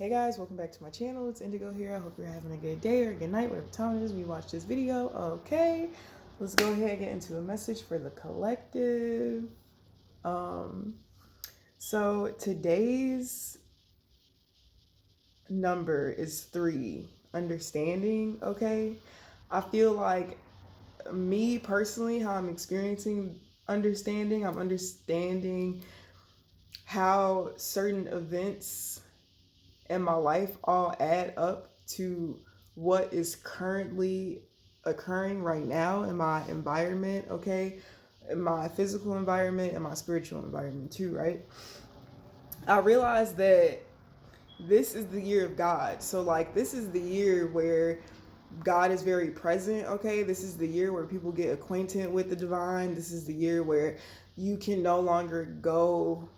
Hey guys, welcome back to my channel. It's Indigo here. I hope you're having a good day or a good night, whatever time it is when you watch this video. Okay, let's go ahead and get into a message for the collective. So today's number is 3, understanding. Okay, I feel like me personally, how I'm experiencing understanding, I'm understanding how certain events in my life all add up to what is currently occurring right now in my environment, okay? In my physical environment and my spiritual environment too, right? I realized that this is the year of God. So, like, this is the year where God is very present, okay? This is the year where people get acquainted with the divine. This is the year where you can no longer go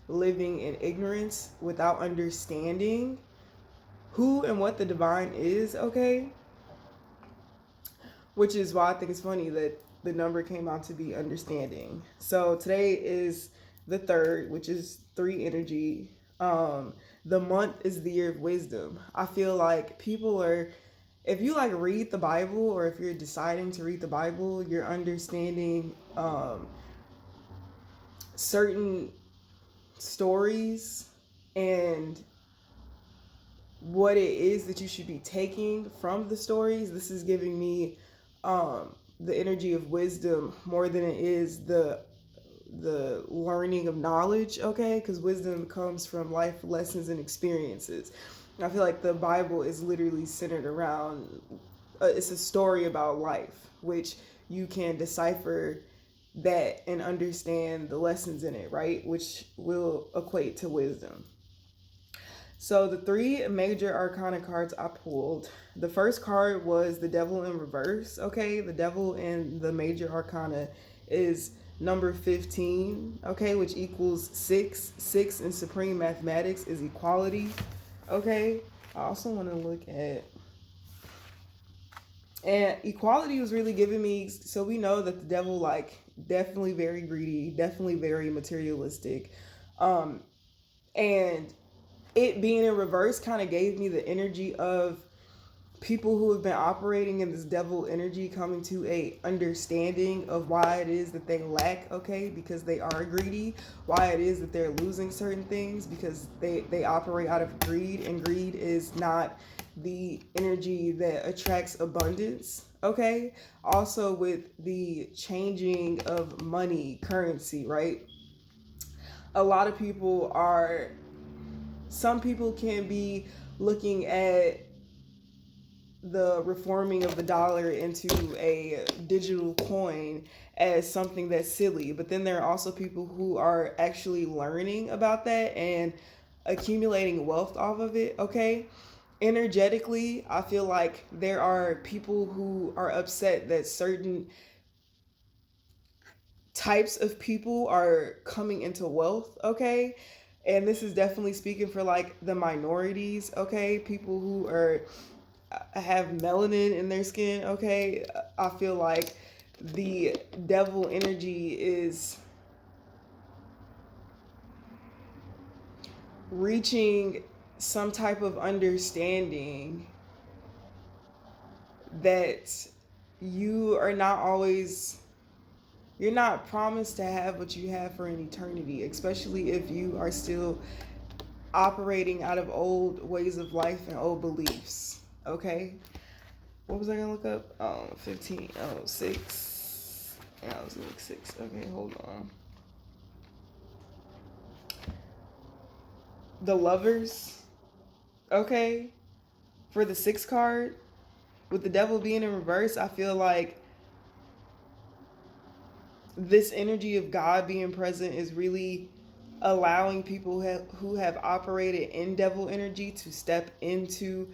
living in ignorance without understanding who and what the divine is, okay? Which is why I think it's funny that the number came out to be understanding. So today is the 3rd, which is 3 energy. The month is the year of wisdom. I feel like people are, if you like read the Bible, or if you're deciding to read the Bible, you're understanding certain stories and what it is that you should be taking from the stories. This is giving me the energy of wisdom more than it is the learning of knowledge, okay? Because wisdom comes from life lessons and experiences. I feel like the Bible is literally centered around it's a story about life, which you can decipher that and understand the lessons in it, right? Which will equate to wisdom. So the 3 major arcana cards I pulled, the first card was the devil in reverse, okay? The devil in the major arcana is number 15, okay, which equals 6. 6 in supreme mathematics is equality, okay? I also want to look at, and equality was really giving me, so we know that the devil, like, definitely very greedy, definitely very materialistic, and it being in reverse kind of gave me the energy of people who have been operating in this devil energy coming to a understanding of why it is that they lack, okay, because they are greedy, why it is that they're losing certain things because they operate out of greed, and greed is not the energy that attracts abundance, okay? Also with the changing of money, currency, right? A lot of people are, some people can be looking at the reforming of the dollar into a digital coin as something that's silly, but then there are also people who are actually learning about that and accumulating wealth off of it, okay? Energetically, I feel like there are people who are upset that certain types of people are coming into wealth, okay? And this is definitely speaking for like the minorities, okay? People who are have melanin in their skin, okay? I feel like the devil energy is reaching some type of understanding that you are not always, you're not promised to have what you have for an eternity, especially if you are still operating out of old ways of life and old beliefs, okay? What was I gonna look up? 15. 6. Yeah, I was gonna look 6. Okay, hold on. The lovers, okay? For the 6 card, with the devil being in reverse, I feel like this energy of God being present is really allowing people who have operated in devil energy to step into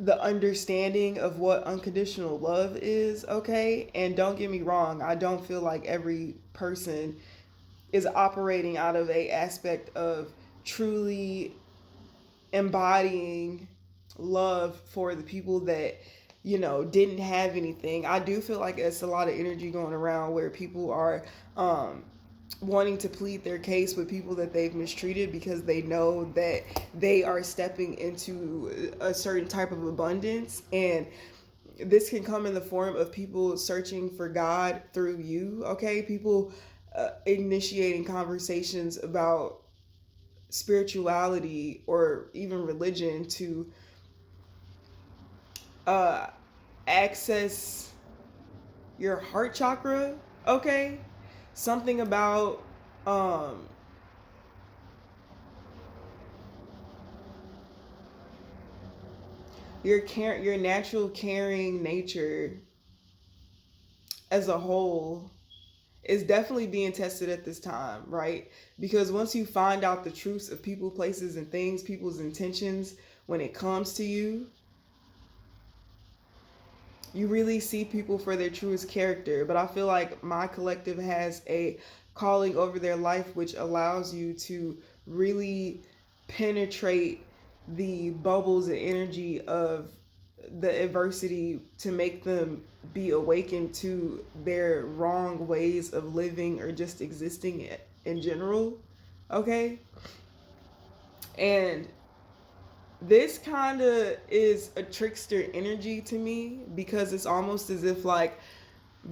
the understanding of what unconditional love is, okay? And don't get me wrong, I don't feel like every person is operating out of a aspect of truly embodying love for the people that, you know, didn't have anything. I do feel like it's a lot of energy going around where people are wanting to plead their case with people that they've mistreated because they know that they are stepping into a certain type of abundance. And this can come in the form of people searching for God through you, okay? People initiating conversations about spirituality or even religion to uh, access your heart chakra, okay? Something about um, your natural caring nature as a whole is definitely being tested at this time, right? Because once you find out the truths of people, places, and things, people's intentions when it comes to you, you really see people for their truest character. But I feel like my collective has a calling over their life which allows you to really penetrate the bubbles and energy of the adversity to make them be awakened to their wrong ways of living or just existing in general. Okay? And this kind of is a trickster energy to me because it's almost as if like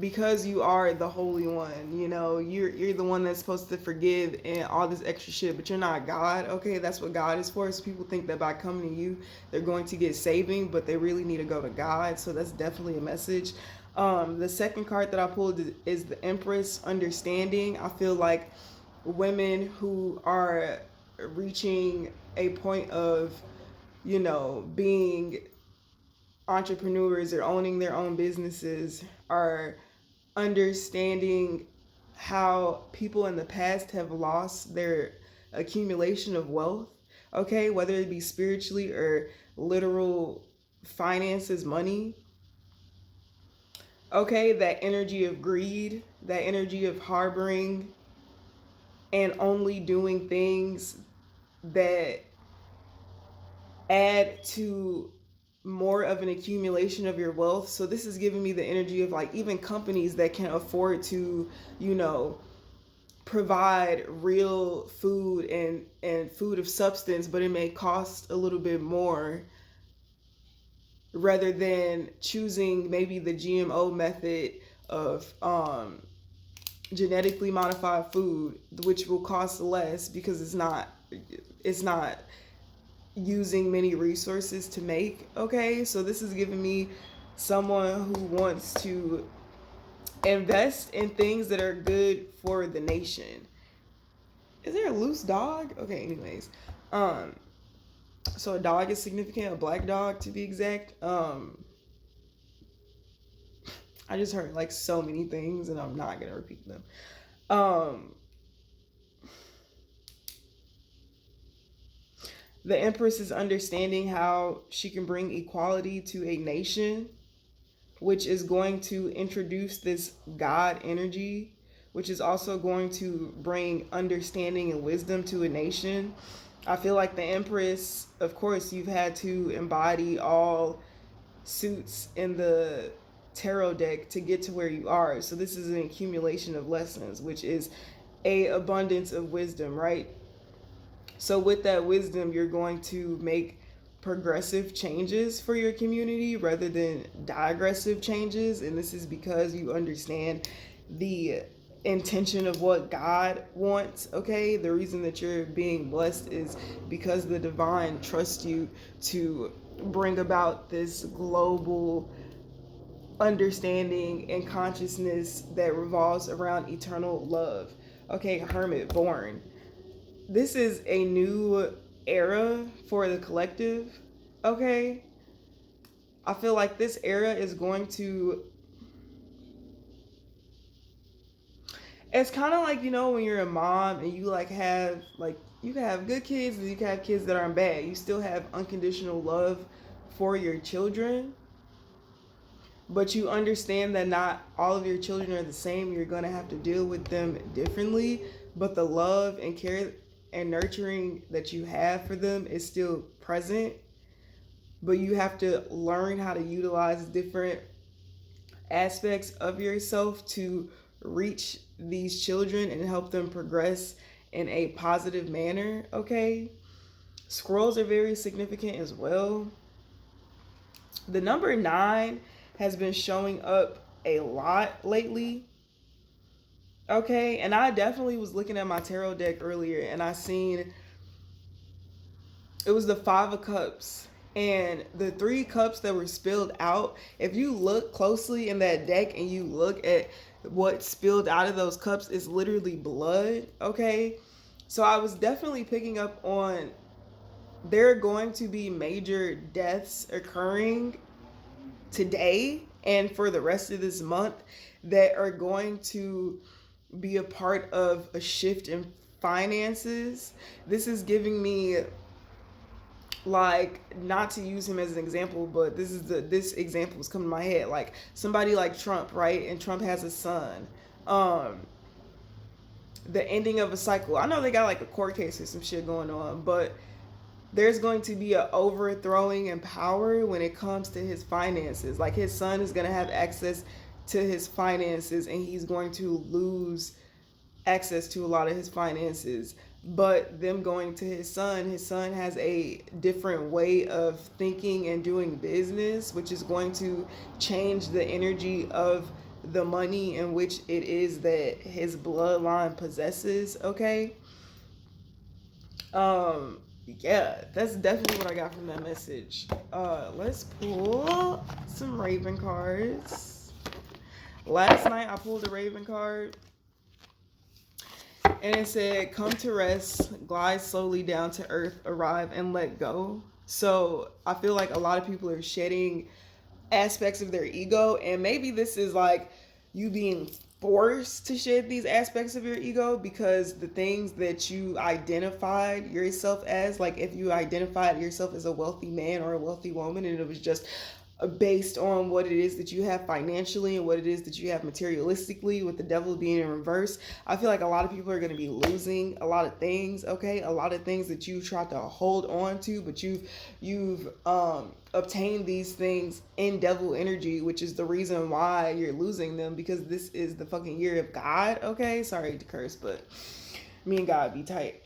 because you are the holy one, you know, you're the one that's supposed to forgive and all this extra shit, but you're not God. Okay, that's what God is for. So people think that by coming to you they're going to get saving, but they really need to go to God. So that's definitely a message. The second card that I pulled is the Empress, understanding. I feel like women who are reaching a point of, you know, being entrepreneurs or owning their own businesses are understanding how people in the past have lost their accumulation of wealth, okay, whether it be spiritually or literal finances, money, okay, that energy of greed, that energy of harboring and only doing things that add to more of an accumulation of your wealth. So this is giving me the energy of like even companies that can afford to, you know, provide real food and food of substance, but it may cost a little bit more rather than choosing maybe the GMO method of genetically modified food, which will cost less because it's not using many resources to make. Okay, so this is giving me someone who wants to invest in things that are good for the nation. Is there a loose dog? Okay, anyways. Um, so a dog is significant, a black dog to be exact. I just heard like so many things and I'm not gonna repeat them. Um, the Empress is understanding how she can bring equality to a nation, which is going to introduce this God energy, which is also going to bring understanding and wisdom to a nation. I feel like the Empress, of course, you've had to embody all suits in the tarot deck to get to where you are. So this is an accumulation of lessons, which is a abundance of wisdom, right? So with that wisdom, you're going to make progressive changes for your community rather than digressive changes. And this is because you understand the intention of what God wants, okay? The reason that you're being blessed is because the divine trusts you to bring about this global understanding and consciousness that revolves around eternal love. Okay, Hermit born. This is a new era for the collective, okay? I feel like this era is going to, it's kind of like, you know, when you're a mom and you like have like you can have good kids and you can have kids that aren't bad. You still have unconditional love for your children, but you understand that not all of your children are the same. You're going to have to deal with them differently, but the love and care and nurturing that you have for them is still present. But you have to learn how to utilize different aspects of yourself to reach these children and help them progress in a positive manner, okay? Scrolls are very significant as well. The number 9 has been showing up a lot lately. Okay, and I definitely was looking at my tarot deck earlier and I seen it was the 5 of Cups and the 3 cups that were spilled out. If you look closely in that deck and you look at what spilled out of those cups, it's literally blood, okay? So I was definitely picking up on there are going to be major deaths occurring today and for the rest of this month that are going to be a part of a shift in finances. This is giving me, like, not to use him as an example, but this example is coming to my head, like somebody like Trump, right? And Trump has a son. The ending of a cycle. I know they got like a court case or some shit going on, but there's going to be a overthrowing in power when it comes to his finances. Like, his son is going to have access to his finances and he's going to lose access to a lot of his finances. But them going to his son has a different way of thinking and doing business, which is going to change the energy of the money in which it is that his bloodline possesses, okay? Yeah, that's definitely what I got from that message. Let's pull some Raven cards. Last night I pulled a Raven card and it said, come to rest, glide slowly down to earth, arrive and let go. So I feel like a lot of people are shedding aspects of their ego, and maybe this is like you being forced to shed these aspects of your ego because the things that you identified yourself as, like if you identified yourself as a wealthy man or a wealthy woman and it was just based on what it is that you have financially and what it is that you have materialistically, with the devil being in reverse, I feel like a lot of people are going to be losing a lot of things, okay? A lot of things that you tried to hold on to, but you've obtained these things in devil energy, which is the reason why you're losing them, because this is the fucking year of God, okay? Sorry to curse, but me and God be tight.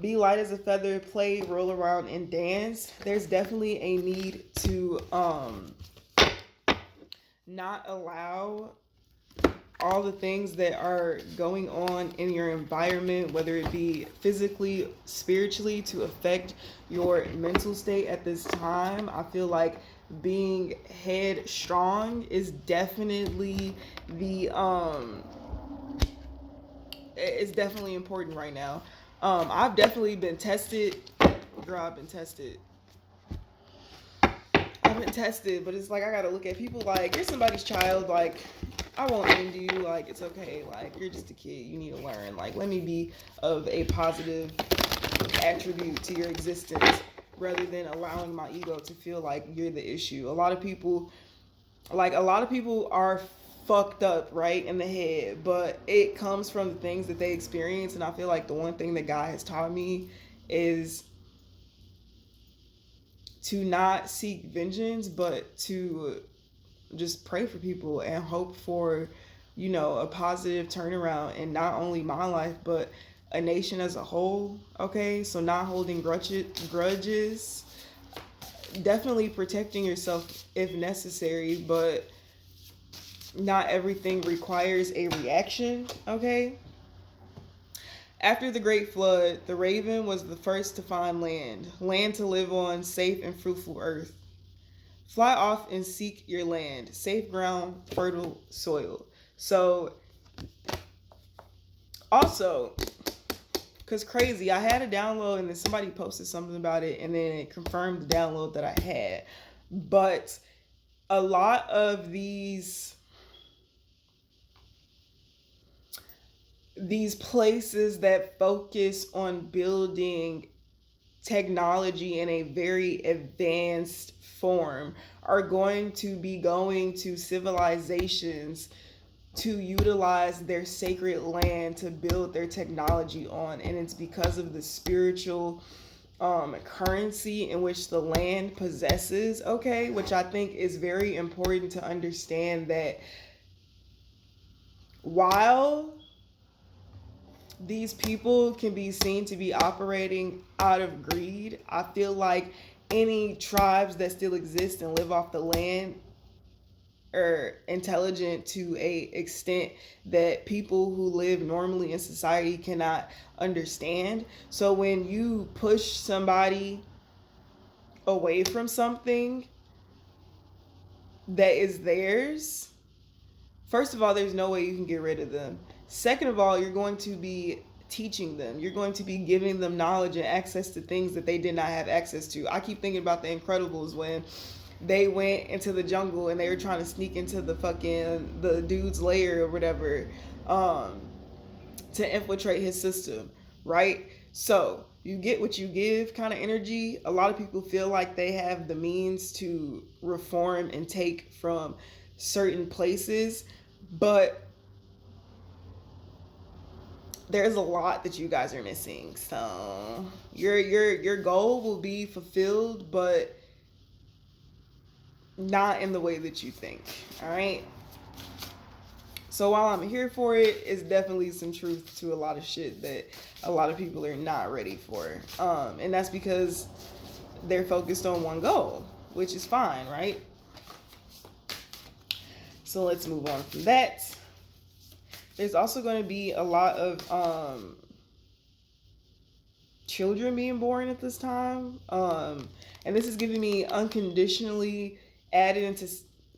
Be light as a feather, play, roll around, and dance. There's definitely a need to not allow all the things that are going on in your environment, whether it be physically, spiritually, to affect your mental state at this time. I feel like being headstrong is definitely it's definitely important right now. I've definitely been tested. Girl, I've been tested. But it's like I gotta look at people like, you're somebody's child. Like, I won't end you. Like, it's okay. Like, you're just a kid. You need to learn. Like, let me be of a positive attribute to your existence rather than allowing my ego to feel like you're the issue. A lot of people are fucked up right in the head, but it comes from the things that they experience. And I feel like the one thing that God has taught me is to not seek vengeance, but to just pray for people and hope for, a positive turnaround in not only my life, but a nation as a whole. Okay, so not holding grudges, definitely protecting yourself if necessary, but not everything requires a reaction, okay? After the Great Flood, the raven was the first to find land to live on, safe and fruitful earth. Fly off and seek your land, safe ground, fertile soil. So, also, because crazy, I had a download and then somebody posted something about it and then it confirmed the download that I had. But a lot of these places that focus on building technology in a very advanced form are going to be going to civilizations to utilize their sacred land to build their technology on. And it's because of the spiritual currency in which the land possesses, okay? Which I think is very important to understand, that while these people can be seen to be operating out of greed. I feel like any tribes that still exist and live off the land are intelligent to a extent that people who live normally in society cannot understand. So when you push somebody away from something that is theirs, first of all, there's no way you can get rid of them. Second of all, you're going to be teaching them. You're going to be giving them knowledge and access to things that they did not have access to. I keep thinking about The Incredibles when they went into the jungle and they were trying to sneak into the dude's lair or whatever, to infiltrate his system, right? So you get what you give kind of energy. A lot of people feel like they have the means to reform and take from certain places, but there's a lot that you guys are missing. So your goal will be fulfilled, but not in the way that you think. All right. So while I'm here for it, it's definitely some truth to a lot of shit that a lot of people are not ready for. And that's because they're focused on one goal, which is fine, right? So let's move on from that. There's also going to be a lot of children being born at this time. And this is giving me unconditionally added into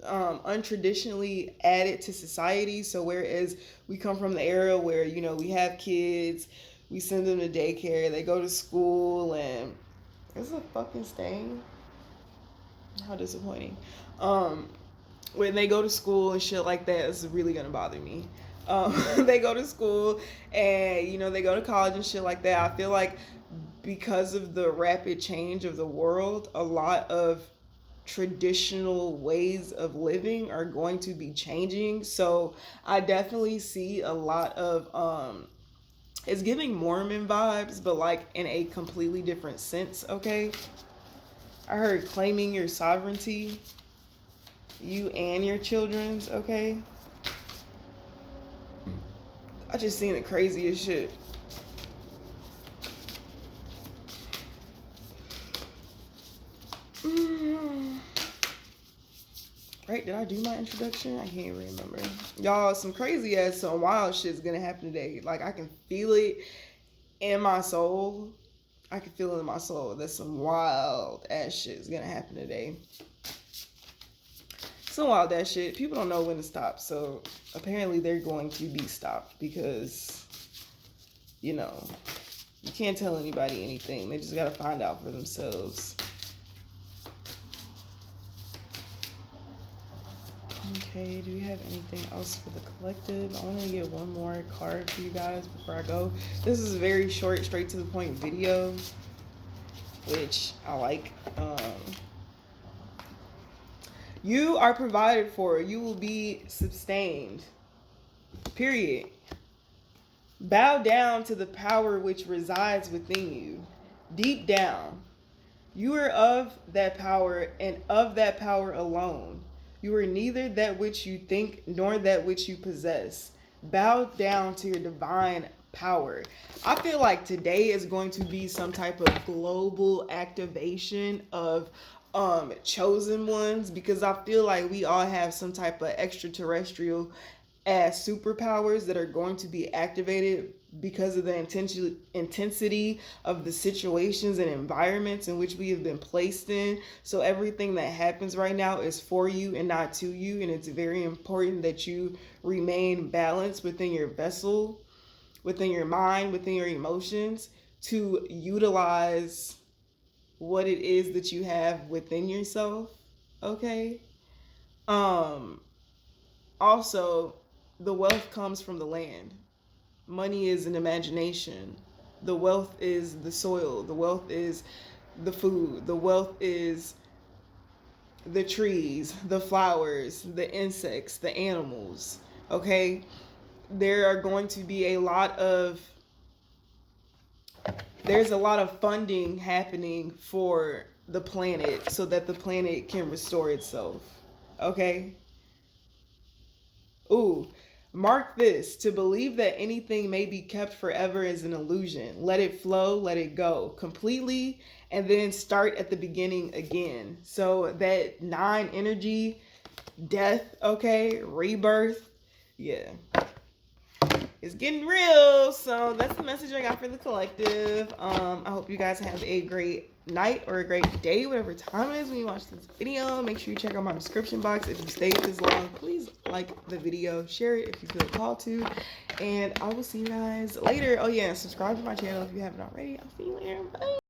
untraditionally added to society. So whereas we come from the era where, you know, we have kids, we send them to daycare, they go to school, and it's a fucking stain. How disappointing. When they go to school and shit like that, it's really gonna bother me. They go to school and, you know, they go to college and shit like that. I feel like because of the rapid change of the world, a lot of traditional ways of living are going to be changing. So I definitely see a lot of it's giving Mormon vibes, but like in a completely different sense. Okay, I heard claiming your sovereignty, you and your children's. Okay, I just seen the craziest shit. Right, did I do my introduction? I can't remember. Y'all, some crazy ass, some wild shit's gonna happen today. Like, I can feel it in my soul. I can feel it in my soul that some wild ass shit is gonna happen today. Some wild ass shit. People don't know when to stop, so apparently they're going to be stopped because, you know, you can't tell anybody anything. They just gotta find out for themselves. Okay, do we have anything else for the collective? I want to get one more card for you guys before I go. This is a very short, straight to the point video, which I like. You are provided for. You will be sustained. Period. Bow down to the power which resides within you. Deep down, you are of that power and of that power alone. You are neither that which you think nor that which you possess. Bow down to your divine power. I feel like today is going to be some type of global activation of chosen ones, because I feel like we all have some type of extraterrestrial as superpowers that are going to be activated because of the intensity of the situations and environments in which we have been placed in. So everything that happens right now is for you and not to you, and it's very important that you remain balanced within your vessel, within your mind, within your emotions, to utilize what it is that you have within yourself. Okay. Also, the wealth comes from the land. Money is an imagination. The wealth is the soil. The wealth is the food. The wealth is the trees, the flowers, the insects, the animals. Okay? There are going to be there's a lot of funding happening for the planet so that the planet can restore itself. Okay? Ooh, Mark this: to believe that anything may be kept forever is an illusion. Let it flow, let it go completely, and then start at the beginning again. So that 9 energy, death, okay, rebirth, yeah, it's getting real. So that's the message I got for the collective. I hope you guys have a great night or a great day, whatever time it is when you watch this video. Make sure you check out my description box. If you stayed this long, please like the video, share it if you feel called to, and I will see you guys later. Oh yeah, subscribe to my channel if you haven't already. I'll see you later. Bye.